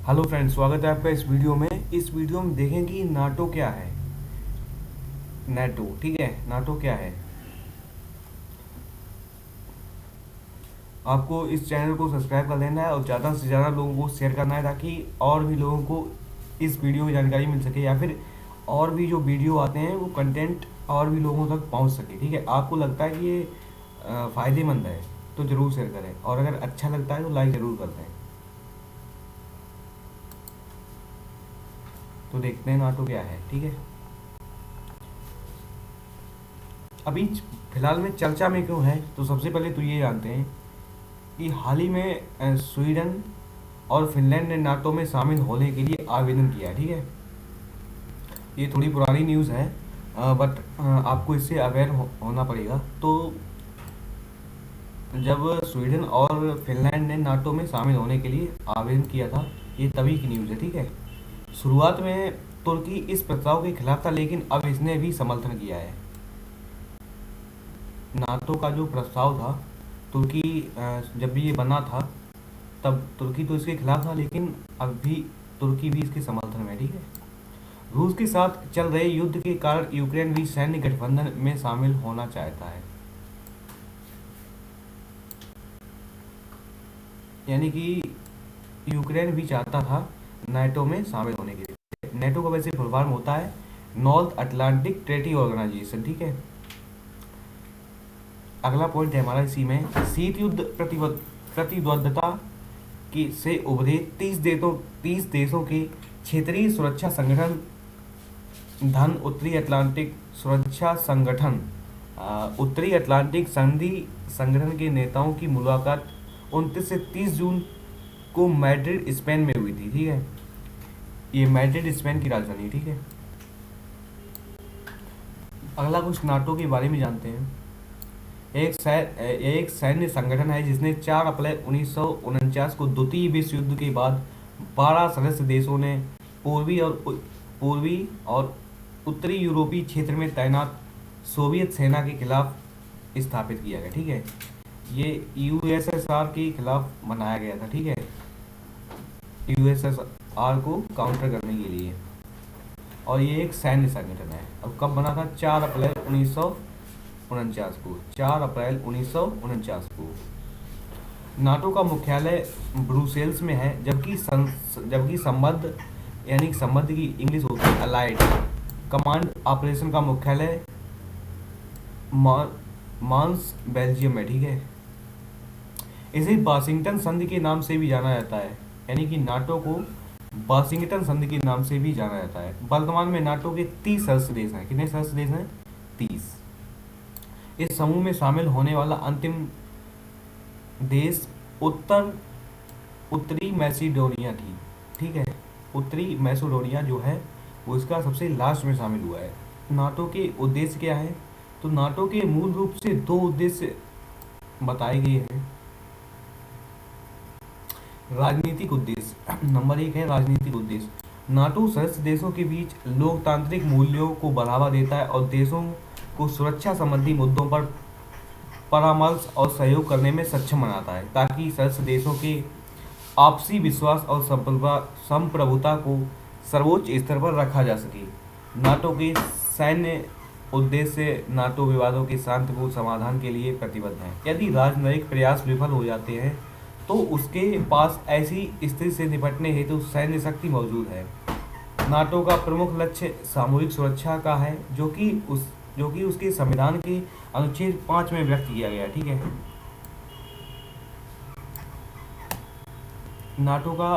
Hello friends, स्वागत है आपका इस वीडियो में। इस वीडियो में देखें कि नाटो क्या है। नाटो, ठीक है, नाटो क्या है। आपको इस चैनल को सब्सक्राइब कर लेना है और ज़्यादा से ज़्यादा लोगों को शेयर करना है ताकि और भी लोगों को इस वीडियो की जानकारी मिल सके, या फिर और भी जो वीडियो आते हैं वो कंटेंट और भी लोगों तक पहुंच सके। ठीक है, आपको लगता है कि ये फ़ायदेमंद है तो ज़रूर शेयर करें, और अगर अच्छा लगता है तो लाइक ज़रूर कर दें। तो देखते हैं नाटो क्या है। ठीक है, अभी फिलहाल में चर्चा में क्यों है, तो सबसे पहले तो ये जानते हैं कि हाल ही में स्वीडन और फिनलैंड ने नाटो में शामिल होने के लिए आवेदन किया। ठीक है, ये थोड़ी पुरानी न्यूज़ है, बट आपको इससे अवेयर होना पड़ेगा। तो जब स्वीडन और फिनलैंड ने नाटो में शामिल होने के लिए आवेदन किया था, ये तभी की न्यूज़ है। ठीक है, शुरुआत में तुर्की इस प्रस्ताव के खिलाफ था, लेकिन अब इसने भी समर्थन किया है। नाटो का जो प्रस्ताव था, तुर्की जब भी ये बना था तब तुर्की तो इसके खिलाफ था, लेकिन अब भी तुर्की भी इसके समर्थन में है। ठीक है, रूस के साथ चल रहे युद्ध के कारण यूक्रेन भी सैन्य गठबंधन में शामिल होना चाहता है। यानी कि यूक्रेन भी चाहता था नाटो में शामिल होने के लिए। नाटो का वैसे फुल फॉर्म होता है नॉर्थ अटलांटिक ट्रेटी ऑर्गेनाइजेशन। ठीक है, अगला पॉइंट है हमारा इसी में, शीत युद्ध प्रतिबद्धता की से उभरे 30 देशों के क्षेत्रीय सुरक्षा संगठन धन उत्तरी अटलांटिक सुरक्षा संगठन उत्तरी अटलांटिक संधि संगठन के नेताओं की मुलाकात 29 से 30 जून को मैड्रिड स्पेन में हुई थी। ठीक है, ये मैड्रिड स्पेन की राजधानी है। ठीक है, अगला कुछ नाटो के बारे में जानते हैं। एक सैन्य संगठन है जिसने 4 अप्रैल 1949 को द्वितीय विश्व युद्ध के बाद 12 सदस्य देशों ने पूर्वी और उत्तरी यूरोपीय क्षेत्र में तैनात सोवियत सेना के खिलाफ स्थापित किया गया। ठीक है, ये यूएसएसआर के खिलाफ बनाया गया था। ठीक है, यूएसएसआर को काउंटर करने के लिए, और ये एक सैन्य संगठन है। अब कब बना था? 4 अप्रैल 1949 को। नाटो का मुख्यालय ब्रुसेल्स में है, जबकि संबद्ध यानी संबद्ध की इंग्लिश होती है अलाइड कमांड ऑपरेशन का मुख्यालय मांस बेल्जियम में। ठीक है, इसे वाशिंगटन संधि के नाम से भी जाना जाता है, यानी कि नाटो को वाशिंगटन संधि के नाम से भी जाना जाता है। वर्तमान में नाटो के 30 सदस्य देश हैं। कितने सदस्य देश हैं? 30। इस समूह में शामिल होने वाला अंतिम देश उत्तरी मैसिडोनिया थी। ठीक है, उत्तरी मैसिडोनिया जो है वो इसका सबसे लास्ट में शामिल हुआ है। नाटो के उद्देश्य क्या है? तो नाटो के मूल रूप से 2 उद्देश्य बताए गए हैं। राजनीतिक उद्देश्य, नंबर 1 है राजनीतिक उद्देश्य। नाटो सदस्य देशों के बीच लोकतांत्रिक मूल्यों को बढ़ावा देता है और देशों को सुरक्षा संबंधी मुद्दों पर परामर्श और सहयोग करने में सक्षम बनाता है, ताकि सदस्य देशों के आपसी विश्वास और संप्रभुता को सर्वोच्च स्तर पर रखा जा सके। नाटो के सैन्य उद्देश्य नाटो विवादों के शांतिपूर्ण समाधान के लिए प्रतिबद्ध है। यदि राजनयिक प्रयास विफल हो जाते हैं तो उसके पास ऐसी स्थिति से निपटने हेतु सैन्य शक्ति मौजूद है। नाटो का प्रमुख लक्ष्य सामूहिक सुरक्षा का है, जो कि उसके संविधान के अनुच्छेद 5 में व्यक्त किया गया। ठीक है, नाटो का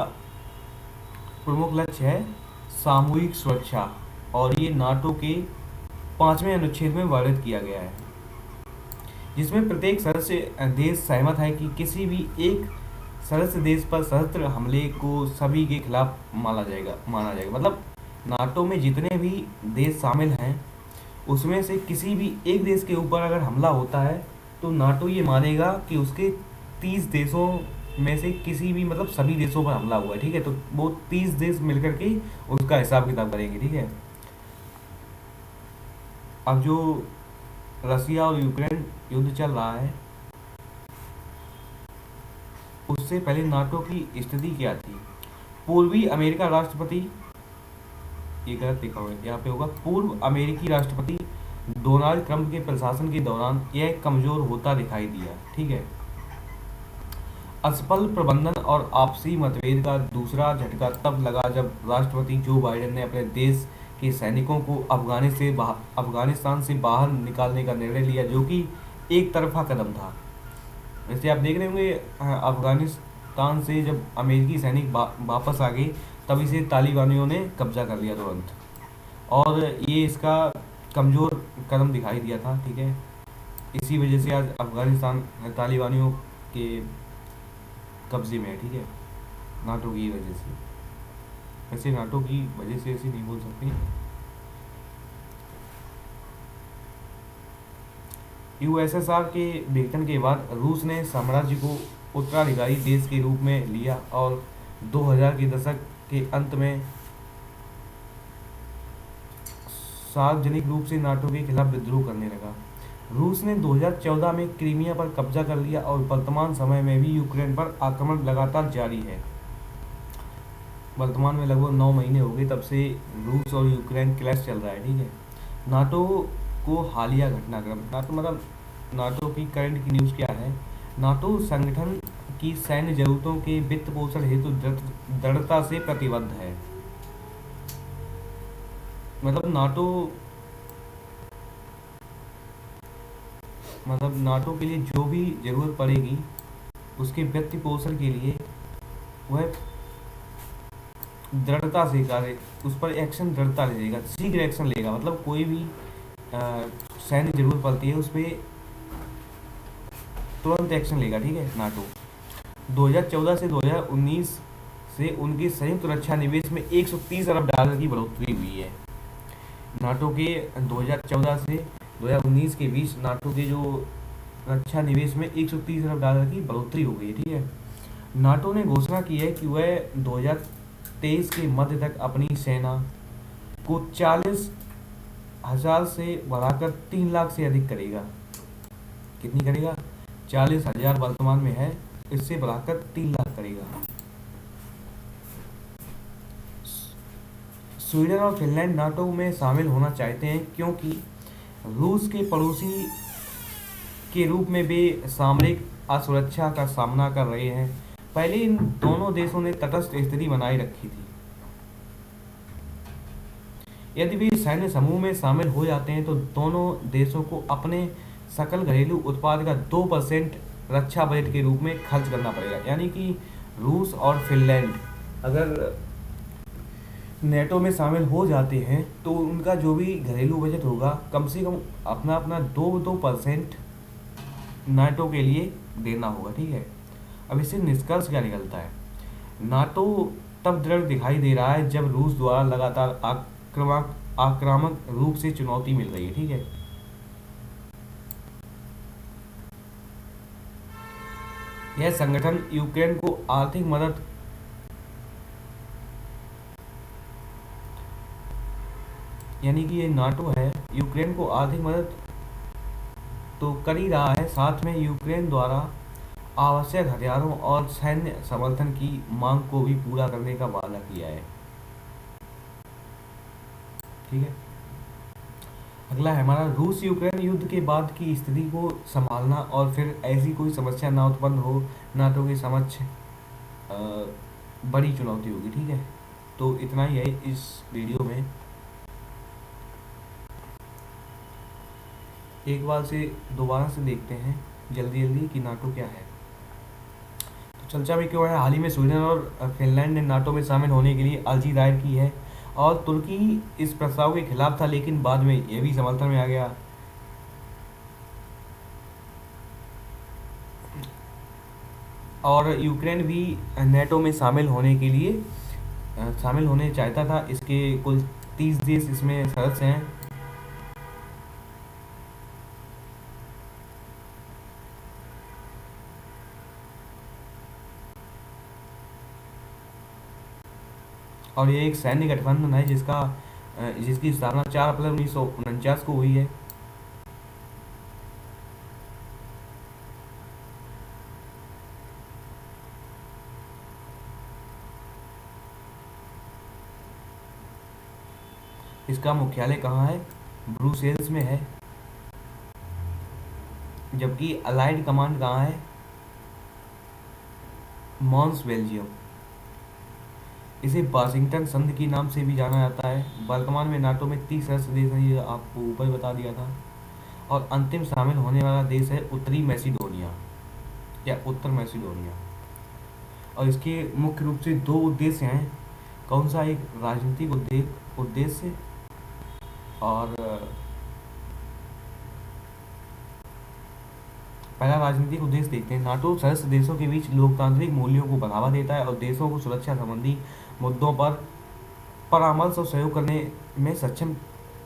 प्रमुख लक्ष्य है सामूहिक सुरक्षा, और ये नाटो के 5वें अनुच्छेद में वर्णित किया गया है, जिसमें प्रत्येक सदस्य देश सहमत है कि किसी भी एक सदस्य देश पर सशस्त्र हमले को सभी के खिलाफ माना जाएगा। मतलब नाटो में जितने भी देश शामिल हैं उसमें से किसी भी एक देश के ऊपर अगर हमला होता है तो नाटो ये मानेगा कि उसके 30 देशों में से किसी भी, मतलब सभी देशों पर हमला हुआ है। ठीक है, तो वो 30 देश मिलकर के उसका हिसाब किताब करेंगे। ठीक है, अब जो रसिया और यूक्रेन युद्ध चल रहा है उससे पहले नाटो की स्थिति क्या थी? पूर्वी अमेरिका राष्ट्रपति, ये गलत लिखा हुआ है, यहाँ पे होगा पूर्व अमेरिकी राष्ट्रपति डोनाल्ड ट्रंप के प्रशासन के दौरान यह कमजोर होता दिखाई दिया। ठीक है। असफल प्रबंधन और आपसी मतभेद का दूसरा झटका तब लगा जब राष्ट्रपति जो बाइडेन ने अपने देश के सैनिकों को अफगानिस्तान से बाहर निकालने का निर्णय लिया, जो कि एक तरफा कदम था। वैसे आप देख रहे होंगे अफगानिस्तान से जब अमेरिकी सैनिक वापस आ गए, तब इसे तालिबानियों ने कब्जा कर लिया तुरंत, और ये इसका कमज़ोर कदम दिखाई दिया था। ठीक है। इसी वजह से आज अफगानिस्तान तालिबानियों के कब्जे में है। ठीक है, नाटो की वजह से। वैसे नाटो की वजह से ऐसे नहीं बोल सकते। यूएसएसआर के विघटन के बाद रूस ने साम्राज्य को उत्तराधिकारी देश के रूप में लिया और 2000 के दशक के अंत में सार्वजनिक रूप से नाटो के खिलाफ विद्रोह करने लगा। रूस ने 2014 में क्रीमिया पर कब्जा कर लिया और वर्तमान समय में भी यूक्रेन पर आक्रमण लगातार जारी है। वर्तमान में लगभग 9 महीने हो गए तब से रूस और यूक्रेन क्लैश चल रहा है। ठीक है। नाटो को हालिया घटनाक्रम, नाटो मतलब नाटो की करंट की न्यूज़ क्या है। नाटो संगठन की सैन्य जरूरतों के वित्त पोषण हेतु दृढ़ता से प्रतिबद्ध है। मतलब नाटो के लिए जो भी जरूरत पड़ेगी उसके वित्त पोषण के लिए वह दृढ़ता से कार्य, उस पर एक्शन दृढ़ता लेगा, शीघ्र एक्शन लेगा। मतलब कोई भी सैन्य जरूरत पड़ती है उस पर तुरंत एक्शन लेगा। ठीक है। नाटो 2014 से 2019 से उनके संयुक्त रक्षा निवेश में 130 अरब डॉलर की बढ़ोतरी हुई है। नाटो के 2014 से 2019 के बीच नाटो के जो रक्षा निवेश में 130 अरब डॉलर की बढ़ोतरी हो गई है। ठीक है। नाटो ने घोषणा की है कि वह 2023 के मध्य तक अपनी सेना को 40,000 से बढ़ाकर 3 लाख से अधिक करेगा। कितनी करेगा? 40,000 वर्तमान में है, इससे बढ़ाकर 3 लाख करेगा। स्वीडन और फिनलैंड नाटो में शामिल होना चाहते हैं क्योंकि रूस के पड़ोसी के रूप में वे सामरिक असुरक्षा का सामना कर रहे हैं। पहले इन दोनों देशों ने तटस्थ स्थिति बनाए रखी थी। यदि वे सैन्य समूह में शामिल हो जाते हैं तो दोनों देशों को अपने सकल घरेलू उत्पाद का 2% रक्षा बजट के रूप में खर्च करना पड़ेगा। यानी कि रूस और फिनलैंड अगर नेटो में शामिल हो जाते हैं तो उनका जो भी घरेलू बजट होगा कम से कम अपना अपना 2% नाटो के लिए देना होगा। ठीक है। अब इससे निष्कर्ष क्या निकलता है? नाटो तब दृढ़ दिखाई दे रहा है जब रूस द्वारा लगातार आक्रामक रूप से चुनौती मिल रही है। ठीक है। यह संगठन यूक्रेन को आर्थिक मदद यानी कि ये नाटो है, यूक्रेन को आर्थिक मदद तो कर ही रहा है, साथ में यूक्रेन द्वारा आवश्यक हथियारों और सैन्य समर्थन की मांग को भी पूरा करने का वादा किया है। ठीक है। अगला है हमारा रूस यूक्रेन युद्ध के बाद की स्थिति को संभालना और फिर ऐसी कोई समस्या ना उत्पन्न हो नाटो के समक्ष बड़ी चुनौती होगी। ठीक है। तो इतना ही है इस वीडियो में। एक बार से दोबारा से देखते हैं जल्दी जल्दी कि नाटो क्या है। तो चर्चा में क्यों है? हाल ही में स्वीडन और फिनलैंड ने नाटो में शामिल होने के लिए अर्जी दायर की है और तुर्की इस प्रस्ताव के खिलाफ था, लेकिन बाद में यह भी समर्थन में आ गया। और यूक्रेन भी नेटो में शामिल होने के लिए शामिल होने चाहता था। इसके कुल 30 देश इसमें सदस्य हैं। और ये एक सैन्य गठबंधन है जिसकी स्थापना 4 अप्रैल 1949 को हुई है। इसका मुख्यालय कहाँ है? ब्रुसेल्स में है। जबकि अलाइड कमांड कहाँ है? Mons, Belgium. इसे वाशिंगटन संधि के नाम से भी जाना जाता है। वर्तमान में नाटो में 30 सदस्य देश हैं, ये आपको ऊपर बता दिया था। और अंतिम शामिल होने वाला देश है उत्तरी मैसिडोनिया या उत्तर मैसिडोनिया। और इसके मुख्य रूप से दो उद्देश्य हैं। कौन सा? एक राजनीतिक उद्देश्य और पहला राजनीतिक उद्देश्य देखते हैं। नाटो सदस्य देशों के बीच लोकतांत्रिक मूल्यों को बढ़ावा देता है और देशों को सुरक्षा संबंधी मुद्दों पर परामर्श और सहयोग करने में सक्षम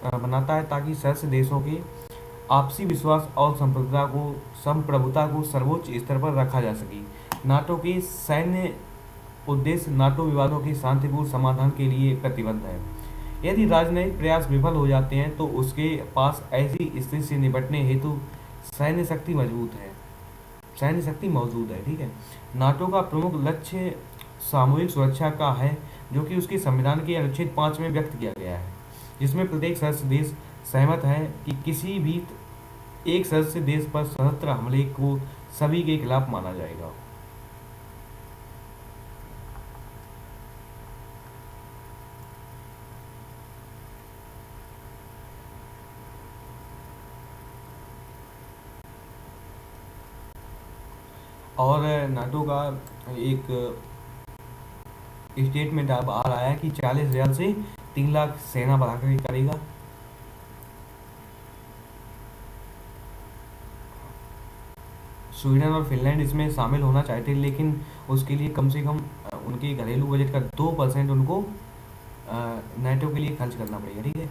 बनाता है, ताकि सदस्य देशों के आपसी विश्वास और संप्रभुता को सर्वोच्च स्तर पर रखा जा सके। नाटो के सैन्य उद्देश्य नाटो विवादों के शांतिपूर्ण समाधान के लिए प्रतिबद्ध है। यदि राजनयिक प्रयास विफल हो जाते हैं तो उसके पास ऐसी स्थिति से निपटने हेतु सैन्य शक्ति मौजूद है। ठीक है। नाटो का प्रमुख लक्ष्य सामूहिक सुरक्षा का है, जो कि उसके संविधान के अनुच्छेद 5 में व्यक्त किया गया है, जिसमें प्रत्येक सदस्य देश सहमत है कि किसी भी एक सदस्य देश पर सशस्त्र हमले को सभी के खिलाफ माना जाएगा। और नाटो का एक स्टेटमेंट अब आ रहा है कि 40,000 से 3 लाख सेना बढ़ाकर करेगा। स्वीडन और फिनलैंड इसमें शामिल होना चाहते हैं, लेकिन उसके लिए कम से कम उनके घरेलू बजट का 2% उनको नाटो के लिए खर्च करना पड़ेगा। ठीक है।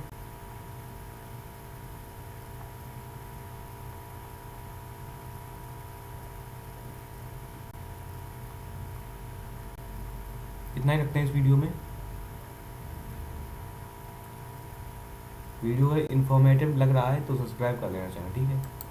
इतना ही रखते हैं इस वीडियो में। वीडियो अगर इन्फॉर्मेटिव लग रहा है तो सब्सक्राइब कर लेना चाहिए। ठीक है।